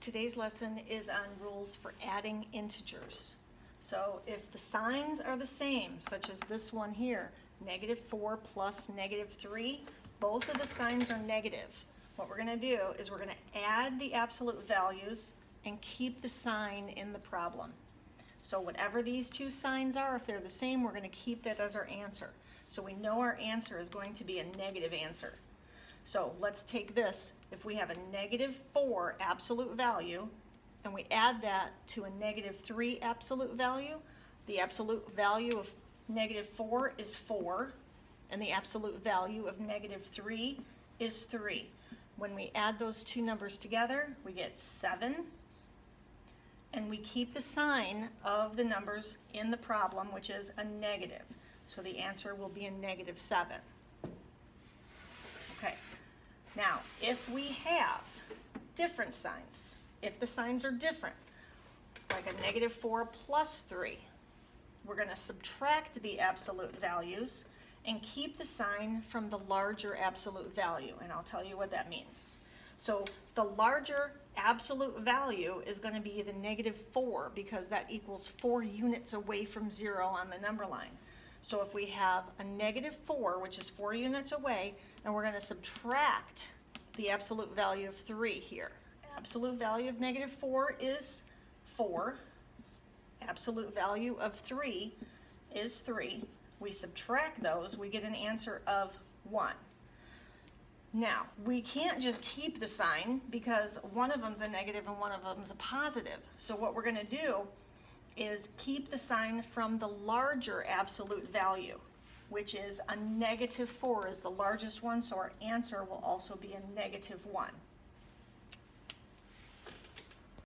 Today's lesson is on rules for adding integers. So if the signs are the same, such as this one here, -4 plus -3, both of the signs are negative. What we're going to do is we're going to add the absolute values and keep the sign in the problem. So whatever these two signs are, if they're the same, we're going to keep that as our answer. So we know our answer is going to be a negative answer. So let's take this. If we have a -4 absolute value and we add that to a -3 absolute value, the absolute value of -4 is 4 and the absolute value of -3 is 3. When we add those two numbers together, we get 7, and we keep the sign of the numbers in the problem, which is a negative. So the answer will be a -7. Okay. Now, if we have different signs, if the signs are different, like a -4 plus 3, we're going to subtract the absolute values and keep the sign from the larger absolute value, and I'll tell you what that means. So the larger absolute value is going to be the -4 because that equals 4 units away from 0 on the number line. So if we have a -4, which is 4 units away, and we're going to subtract the absolute value of 3 here. Absolute value of -4 is 4. Absolute value of 3 is 3. We subtract those, we get an answer of 1. Now, we can't just keep the sign because one of them's a negative and one of them's a positive. So what we're going to do is keep the sign from the larger absolute value, which is a -4 is the largest one, so our answer will also be a -1.